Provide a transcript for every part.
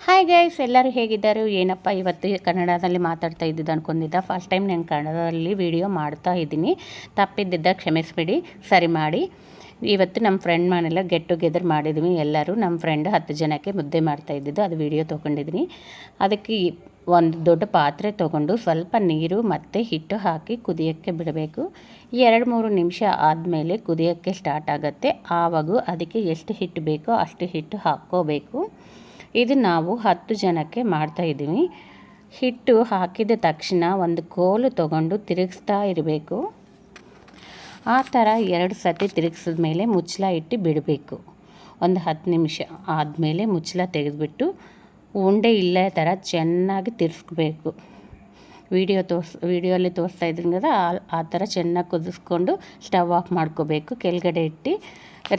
Hi guys, ಎಲ್ಲರೂ ಹೇಗಿದ್ದಾರೆ? ಏನಪ್ಪ ಇವತ್ತು ಕನ್ನಡದಲ್ಲಿ ಮಾತಾಡ್ತಾ ಇದ್ದಿದ್ದು ಅನ್ಕೊಂಡಿದ್ದ. ಫಸ್ಟ್ ಟೈಮ್ ನಾನು ಕನ್ನಡದಲ್ಲಿ ವಿಡಿಯೋ ಮಾಡ್ತಾ ಇದ್ದೀನಿ. ತಪ್ಪಿದ್ದಿದ್ದ ಕ್ಷಮಿಸ್ಬಿಡಿ, ಸರಿ ಮಾಡಿ. ಇವತ್ತು ನಮ್ಮ ಫ್ರೆಂಡ್ ಮನೆಲ್ಲ ಗೆಟ್ ಟುಗೆದರ್ ಮಾಡಿದ್ವಿ. ಎಲ್ಲರೂ ನಮ್ಮ ಫ್ರೆಂಡ್ 10 ಜನಕ್ಕೆ ಮುದ್ದೆ ಮಾಡ್ತಾ ಇದ್ದಿದ್ದು, ಅದು ವಿಡಿಯೋ ತೊಗೊಂಡಿದ್ದೀನಿ. ಅದಕ್ಕೆ ಒಂದು ದೊಡ್ಡ ಪಾತ್ರೆ ತೊಗೊಂಡು ಸ್ವಲ್ಪ ನೀರು ಮತ್ತು ಹಿಟ್ಟು ಹಾಕಿ ಕುದಿಯೋಕ್ಕೆ ಬಿಡಬೇಕು. 2-3 ನಿಮಿಷ ಆದಮೇಲೆ ಕುದಿಯೋಕ್ಕೆ ಸ್ಟಾರ್ಟ್ ಆಗುತ್ತೆ. ಆವಾಗ ಅದಕ್ಕೆ ಎಷ್ಟು ಹಿಟ್ಟು ಬೇಕೋ ಅಷ್ಟು ಹಿಟ್ಟು ಹಾಕ್ಕೋಬೇಕು. ಇದು ನಾವು 10 ಜನಕ್ಕೆ ಮಾಡ್ತಾಯಿದ್ದೀವಿ. ಹಿಟ್ಟು ಹಾಕಿದ ತಕ್ಷಣ ಒಂದು ಕೋಲು ತೊಗೊಂಡು ತಿರುಗಿಸ್ತಾ ಇರಬೇಕು. ಆ ಥರ 2 ಸತಿ ತಿರುಗಿಸಿದ ಮೇಲೆ ಮುಚ್ಚಳ ಇಟ್ಟು ಬಿಡಬೇಕು. ಒಂದು 10 ನಿಮಿಷ ಆದಮೇಲೆ ಮುಚ್ಚಳ ತೆಗೆದುಬಿಟ್ಟು ಉಂಡೆ ಇಲ್ಲೇ ಥರ ಚೆನ್ನಾಗಿ ತಿರ್ಸ್ಬೇಕು. ವಿಡಿಯೋಲ್ಲಿ ತೋರಿಸ್ತಾ ಇದ್ದೀನಿ కదా, ಆ ಥರ ಚೆನ್ನಾಗಿ ಕುದಿಸ್ಕೊಂಡು ಸ್ಟವ್ ಆಫ್ ಮಾಡ್ಕೋಬೇಕು. ಕೆಳಗಡೆ ಇಟ್ಟು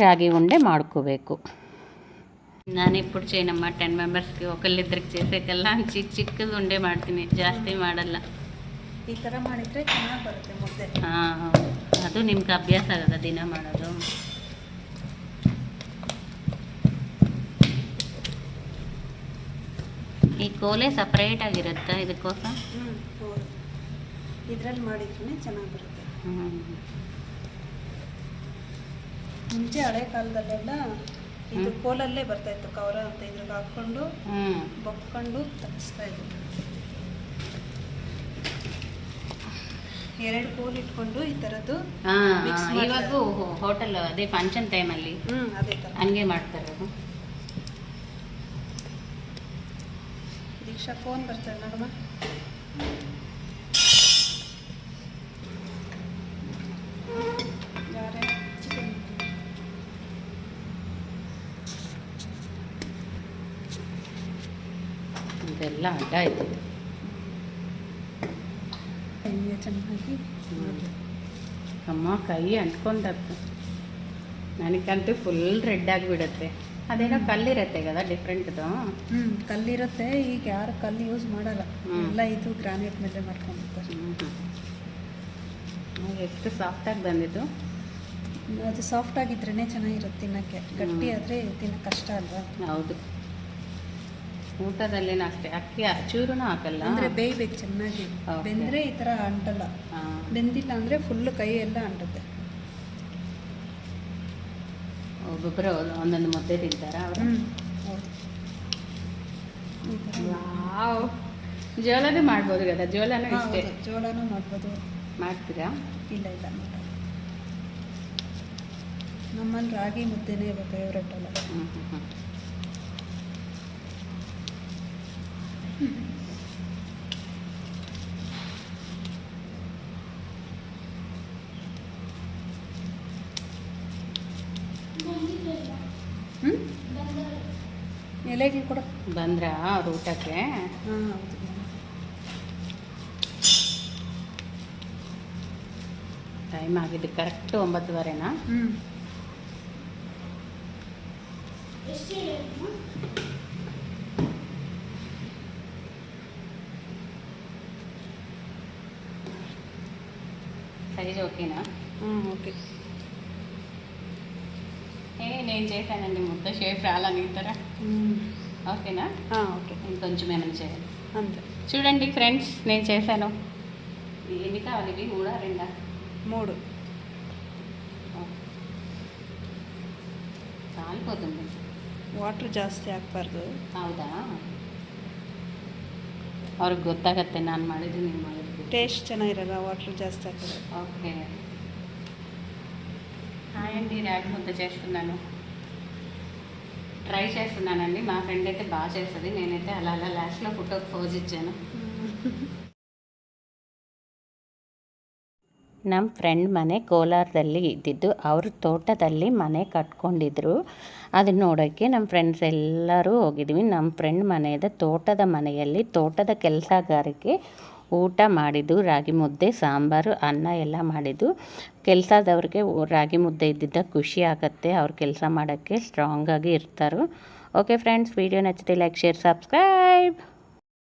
ರಾಗಿ ಉಂಡೆ ಮಾಡ್ಕೋಬೇಕು. ನಾನು ఇప్పుడు చేయనమ్మా 10 మెంబర్స్కి ఒకళ్ళిద్దరికి చేసేకల్లా ಚಿಕ್ಕದು ಉಂಡೆ ಮಾಡ್ತೀನಿ, ಜಾಸ್ತಿ ಮಾಡಲ್ಲ. ಈ ಥರ ಮಾಡಿದರೆ ಚೆನ್ನಾಗಿ ಬರುತ್ತೆ ಮುದ್ದೆ. ಅದು ನಿಮ್ಗೆ ಅಭ್ಯಾಸ ಆಗದ ದಿನ ಮಾಡೋದು. ಈ ಕೋಲೆ ಸಪ್ರೇಟ್ ಆಗಿರುತ್ತಾ ಇದಕ್ಕೋಸ್ಕರ? ಇದರಲ್ಲಿ ಮಾಡಿದ್ರೇ ಚೆನ್ನಾಗಿ ಬರುತ್ತೆ. ಮುಂಚೆ ಹಳೆ ಕಾಲದಲ್ಲೆಲ್ಲ ಇದು ಕೋಲಲ್ಲೇ ಬರ್ತಾ ಇತ್ತು, ಕವರ ಅಂತ ಇದ್ರಾಗ ಹಾಕ್ಕೊಂಡು ಬೊಕ್ಕೊಂಡು ತರಿಸ್ತಾ ಇದ್ರು. 2 ಕೋಲ್ ಇಟ್ಕೊಂಡು ಈ ಥರದ್ದು ಇವಾಗ ಹೋಟೆಲ್ ಅದೇ ಫಂಕ್ಷನ್ ಟೈಮಲ್ಲಿ ಅದೇ ಥರ ಹಂಗೆ ಮಾಡ್ತಾರೆ. ದೀಕ್ಷಾ ಫೋನ್ ಬರ್ತಾರೆ ನೋಡಮ್ಮ. ಇದೆಲ್ಲ ಅಡ್ಡ ಆಯ್ತು. ಚೆನ್ನಾಗಿ ಅಮ್ಮ ಕೈ ಅಂಟ್ಕೊಂಡದ್ದು. ನನಗಂತೂ ಫುಲ್ ರೆಡ್ ಆಗಿಬಿಡುತ್ತೆ. ಅದೇನೋ ಕಲ್ಲಿರುತ್ತೆ కదా, ಡಿಫ್ರೆಂಟ್ದು. ಕಲ್ಲಿರುತ್ತೆ. ಈಗ ಯಾರು ಕಲ್ಲು ಯೂಸ್ ಮಾಡಲ್ಲ, ಎಲ್ಲ ಇದು ಗ್ರಾನೈಟ್ ಮೇಲೆ ಮಾಡ್ಕೊಂಡಿರ್ತಾರೆ. ಎಷ್ಟು ಸಾಫ್ಟಾಗಿ ಬಂದಿದ್ದು. ಅದು ಸಾಫ್ಟ್ ಆಗಿದ್ರೇ ಚೆನ್ನಾಗಿರುತ್ತೆ ತಿನ್ನೋಕ್ಕೆ. ಗಟ್ಟಿ ಆದರೆ ತಿನ್ನೋಕ್ಕೆ ಕಷ್ಟ ಅಲ್ವಾ? ಹೌದು. ಊಟದಲ್ಲೇನು ಅಷ್ಟೇ, ಅಕ್ಕಿ ಚೂರುನೂ ಹಾಕಲ್ಲ ಅಂದರೆ ಬೇಯಬೇಕು ಚೆನ್ನಾಗಿ. ಬೆಂದರೆ ಈ ಥರ ಅಂಟಲ್ಲ. ಬೆಂದಿಲ್ಲ ಅಂದರೆ ಫುಲ್ಲು ಕೈ ಎಲ್ಲ ಅಂಟುತ್ತೆ. ಒಬ್ಬೊಬ್ಬರು ಒಂದೊಂದು ಮುದ್ದೆ ತಿಂತಾರ ಅವರು. ವಾವ್, ಜೋಳನೂ ಮಾಡ್ಬೋದು కదా? ಜೋಳನೂ ಇಷ್ಟೇ. ಜೋಳನೂ ಮಾಡ್ಬೋದು. ಮಾಡ್ತೀರಾ? ಇಲ್ಲ ಇಲ್ಲ, ನಮ್ಮಲ್ಲಿ ರಾಗಿ ಮುದ್ದೆನೇ ಫೇವ್ರೆಟ್ ಅಲ್ಲ. ಎಲೆಗೆ ಕೂಡ ಬಂದ್ರ ಅವ್ರ ಊಟಕ್ಕೆ? ಟೈಮ್ ಆಗಿದೆ ಕರೆಕ್ಟ್ 9:15ನಾ? సైజ్ ఓకేనా? ఓకే. నేను చేశానండి ముద్ద. షేప్ రాలా నీ తర? ఓకేనా? ఓకే. ఇంకొంచెం ఏమైనా చేయాలి అంతే. చూడండి ఫ్రెండ్స్, నేను చేశాను. ఎన్ని కావాలి ఇవి? 3 2? 3 కాలిపోతుంది. ವಾಟ್ರ್ ಜಾಸ್ತಿ ಹಾಕ್ಬಾರ್ದು. ಹೌದಾ? ಅವ್ರಿಗೆ ಗೊತ್ತಾಗತ್ತೆ ನಾನು ಮಾಡಿದ್ದು ನೀವು ಮಾಡಿದ್ದು. ಟೇಸ್ಟ್ ಚೆನ್ನಾಗಿರಲ್ಲ ವಾಟ್ರ್ ಜಾಸ್ತಿ ಹಾಕಿದ್ರೆ. ఓకే. హాయ్ అండి, రాగి ముద్ద చేస్తున్నాను. ట్రై చేస్తున్నానండి. మా ఫ్రెండ్ అయితే బాగా చేస్తుంది. నేనైతే అలా లాస్ట్లో ఫోటోకి పోజ్ ఇచ్చాను. ನಮ್ಮ ಫ್ರೆಂಡ್ ಮನೆ ಕೋಲಾರದಲ್ಲಿ ಇದ್ದಿದ್ದು. ಅವರು ತೋಟದಲ್ಲಿ ಮನೆ ಕಟ್ಕೊಂಡಿದ್ರು. ಅದನ್ನ ನೋಡೋಕ್ಕೆ ನಮ್ಮ ಫ್ರೆಂಡ್ಸ್ ಎಲ್ಲರೂ ಹೋಗಿದ್ವಿ. ನಮ್ಮ ಫ್ರೆಂಡ್ ಮನೆಯದ ತೋಟದ ಮನೆಯಲ್ಲಿ ತೋಟದ ಕೆಲಸಗಾರಕ್ಕೆ ಊಟ ಮಾಡಿದ್ದು. ರಾಗಿ ಮುದ್ದೆ, ಸಾಂಬಾರು, ಅನ್ನ ಎಲ್ಲ ಮಾಡಿದ್ದು. ಕೆಲಸದವ್ರಿಗೆ ರಾಗಿ ಮುದ್ದೆ ಇದ್ದಿದ್ದ ಖುಷಿ ಆಗುತ್ತೆ. ಅವ್ರು ಕೆಲಸ ಮಾಡೋಕ್ಕೆ ಸ್ಟ್ರಾಂಗಾಗಿ ಇರ್ತಾರೆ. ಓಕೆ ಫ್ರೆಂಡ್ಸ್, ವಿಡಿಯೋ ನಚ್ಚಿದೆ ಲೈಕ್, ಶೇರ್, ಸಬ್ಸ್ಕ್ರೈಬ್.